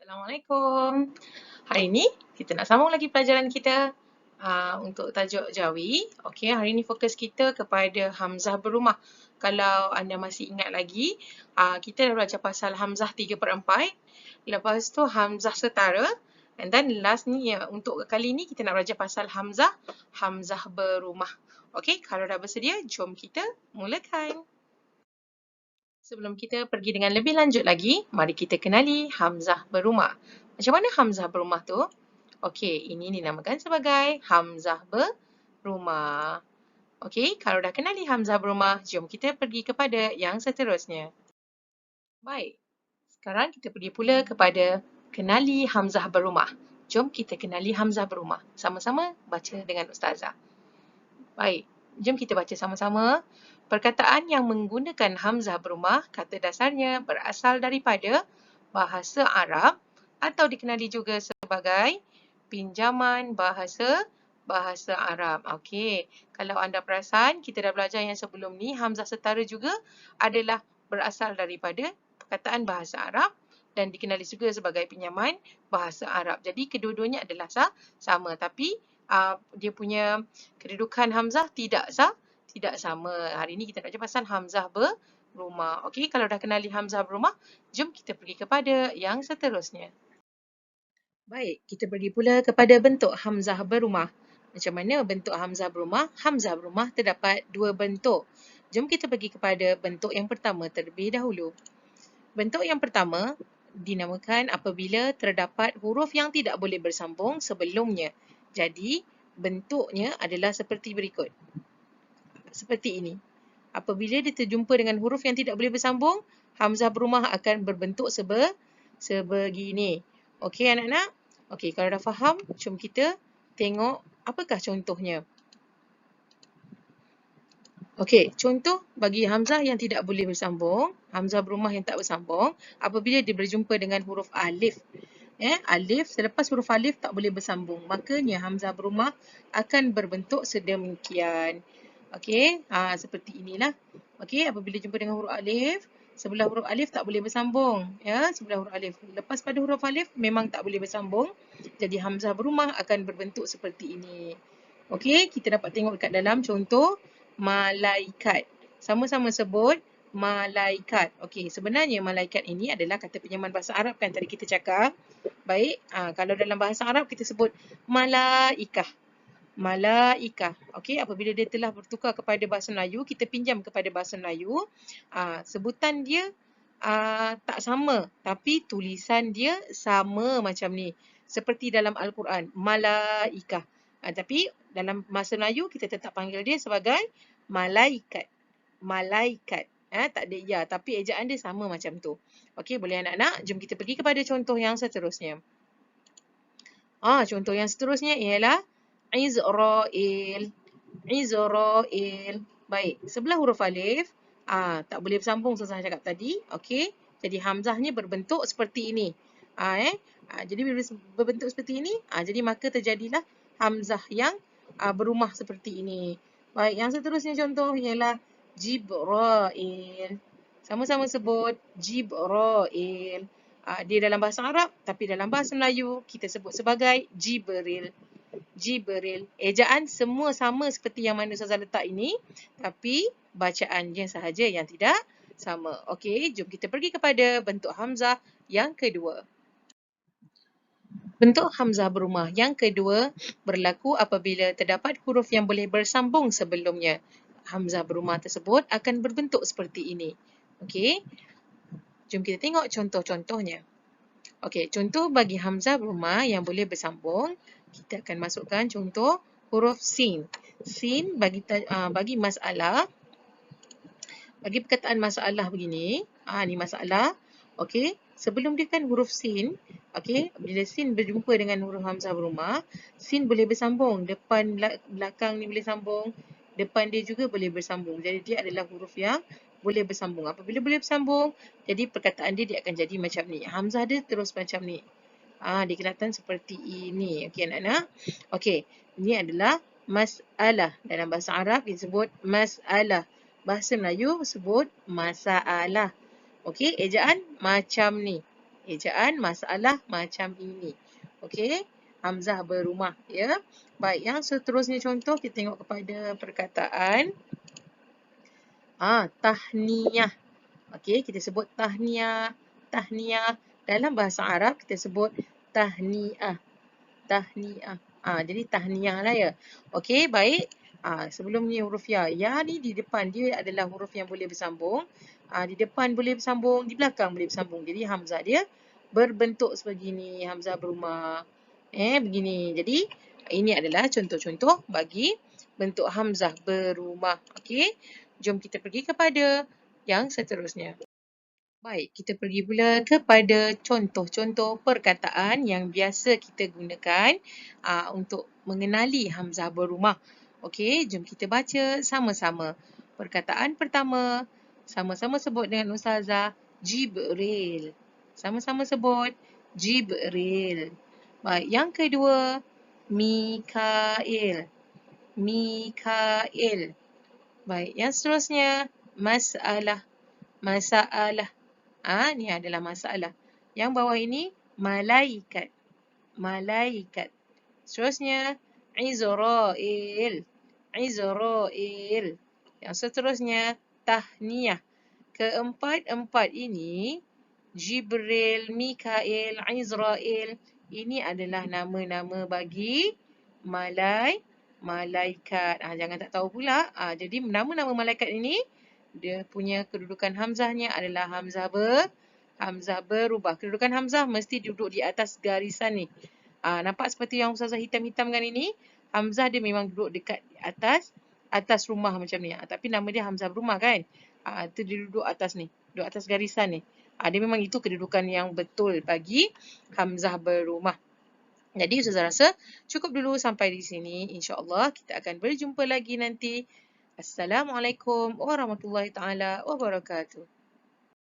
Assalamualaikum. Hari ini kita nak sambung lagi pelajaran kita untuk tajuk Jawi. Okey, hari ini fokus kita kepada Hamzah berumah. Kalau anda masih ingat lagi, kita dah belajar pasal Hamzah 3/4. Lepas tu Hamzah setara. And then last ni, untuk kali ni kita nak belajar pasal Hamzah berumah. Okey, kalau dah bersedia, jom kita mulakan. Sebelum kita pergi dengan lebih lanjut lagi, mari kita kenali Hamzah berumah. Macam mana Hamzah berumah tu? Okey, ini dinamakan sebagai Hamzah berumah. Okey, kalau dah kenali Hamzah berumah, jom kita pergi kepada yang seterusnya. Baik, sekarang kita pergi pula kepada kenali Hamzah berumah. Jom kita kenali Hamzah berumah. Sama-sama baca dengan Ustazah. Baik, jom kita baca sama-sama. Perkataan yang menggunakan Hamzah berumah, kata dasarnya berasal daripada bahasa Arab atau dikenali juga sebagai pinjaman bahasa Arab. Okey, kalau anda perasan, kita dah belajar yang sebelum ni, Hamzah setara juga adalah berasal daripada perkataan bahasa Arab dan dikenali juga sebagai pinjaman bahasa Arab. Jadi kedua-duanya adalah sama, tapi dia punya kedudukan Hamzah tidak sama. Hari ini kita nak belajar pasal Hamzah berumah. Okey, kalau dah kenali Hamzah berumah, jom kita pergi kepada yang seterusnya. Baik, kita pergi pula kepada bentuk Hamzah berumah. Macam mana bentuk Hamzah berumah? Hamzah berumah terdapat dua bentuk. Jom kita pergi kepada bentuk yang pertama terlebih dahulu. Bentuk yang pertama dinamakan apabila terdapat huruf yang tidak boleh bersambung sebelumnya. Jadi, bentuknya adalah seperti berikut. Seperti ini. Apabila dia terjumpa dengan huruf yang tidak boleh bersambung, Hamzah berumah akan berbentuk sebegini. Okey anak-anak? Okey, kalau dah faham, jom kita tengok apakah contohnya. Okey, contoh bagi Hamzah yang tidak boleh bersambung, Hamzah berumah yang tak bersambung, apabila dia berjumpa dengan huruf alif. Alif, selepas huruf alif tak boleh bersambung, makanya Hamzah berumah akan berbentuk sedemikian. Okey, seperti inilah. Okey, apabila jumpa dengan huruf alif, sebelah huruf alif tak boleh bersambung. Sebelah huruf alif. Lepas pada huruf alif memang tak boleh bersambung. Jadi Hamzah berumah akan berbentuk seperti ini. Okey, kita dapat tengok dekat dalam contoh malaikat. Sama-sama sebut malaikat. Okey, sebenarnya malaikat ini adalah kata pinjaman bahasa Arab kan tadi kita cakap. Baik, kalau dalam bahasa Arab kita sebut malaikah. Malaikah. Okey, apabila dia telah bertukar kepada bahasa Melayu, kita pinjam kepada bahasa Melayu, sebutan dia tak sama, tapi tulisan dia sama macam ni. Seperti dalam Al-Quran, malaikah. Tapi dalam bahasa Melayu kita tetap panggil dia sebagai malaikat. Malaikat. Tak ada ya, tapi ejaan dia sama macam tu. Okey, boleh anak-anak? Jom kita pergi kepada contoh yang seterusnya. Contoh yang seterusnya ialah Izrail. Izrail. Baik, sebelah huruf alif tak boleh bersambung saya cakap tadi. Okey, jadi Hamzahnya berbentuk seperti ini. Jadi bila berbentuk seperti ini, jadi maka terjadilah Hamzah yang berumah seperti ini. Baik, yang seterusnya contoh ialah Jibrail. Sama-sama sebut Jibrail. Dia dalam bahasa Arab, tapi dalam bahasa Melayu kita sebut sebagai Jibril. Jibril. Ejaan semua sama seperti yang mana Ustazah letak ini, tapi bacaannya sahaja yang tidak sama. Okey, jom kita pergi kepada bentuk Hamzah yang kedua. Bentuk Hamzah berumah yang kedua berlaku apabila terdapat huruf yang boleh bersambung sebelumnya. Hamzah berumah tersebut akan berbentuk seperti ini. Okey, jom kita tengok contoh-contohnya. Okey, contoh bagi Hamzah berumah yang boleh bersambung, kita akan masukkan contoh huruf sin. Sin bagi masalah, bagi perkataan masalah begini, ni masalah. Okey, sebelum dia kan huruf sin, okey, bila sin berjumpa dengan huruf Hamzah berumah, sin boleh bersambung, depan belakang ni boleh sambung, depan dia juga boleh bersambung. Jadi dia adalah huruf yang boleh bersambung. Apabila boleh bersambung, jadi perkataan dia akan jadi macam ni. Hamzah dia terus macam ni. Dia kelihatan seperti ini. Okey anak-anak. Okey, ini adalah masalah. Dalam bahasa Arab disebut masalah. Bahasa Melayu sebut masalah. Okey, ejaan macam ni. ejaan masalah macam ini. Okey, hamzah berumah ya. Baik, yang seterusnya contoh kita tengok kepada perkataan tahniyah. Okey, kita sebut tahniah, tahniah. Dalam bahasa Arab kita sebut tahniah, tahniah. Jadi tahniah lah ya. Okey, baik. Sebelum ni huruf ya. Ya ni di depan dia adalah huruf yang boleh bersambung. Di depan boleh bersambung, di belakang boleh bersambung. Jadi hamzah dia berbentuk sebegini, hamzah berumah. Begini. Jadi ini adalah contoh-contoh bagi bentuk hamzah berumah. Okey. Jom kita pergi kepada yang seterusnya. Baik, kita pergi pula kepada contoh-contoh perkataan yang biasa kita gunakan untuk mengenali hamzah berumah. Okey, jom kita baca sama-sama. Perkataan pertama, sama-sama sebut dengan Ustazah, Jibril. Sama-sama sebut, Jibril. Baik, yang kedua, Mikail. Mikail. Baik, yang seterusnya, masalah. Masalah. Ni adalah masalah. Yang bawah ini, malaikat. Malaikat. Seterusnya, Izrail. Izrail. Yang seterusnya, tahniah. Keempat-empat ini, Jibril, Mikail, Izrail. Ini adalah nama-nama bagi malaikat. Jangan tak tahu pula. Jadi nama-nama malaikat ini, dia punya kedudukan hamzahnya adalah hamzah berubah. Kedudukan hamzah mesti duduk di atas garisan ni. Nampak seperti yang Ustazah hitam-hitamkan ini, hamzah dia memang duduk dekat atas rumah macam ni. Tapi nama dia hamzah berumah kan. Itu dia duduk atas ni, duduk atas garisan ni. Dia memang itu kedudukan yang betul bagi hamzah berumah. Jadi Ustazah rasa cukup dulu sampai di sini. InsyaAllah kita akan berjumpa lagi nanti. Assalamualaikum warahmatullahi taala wabarakatuh.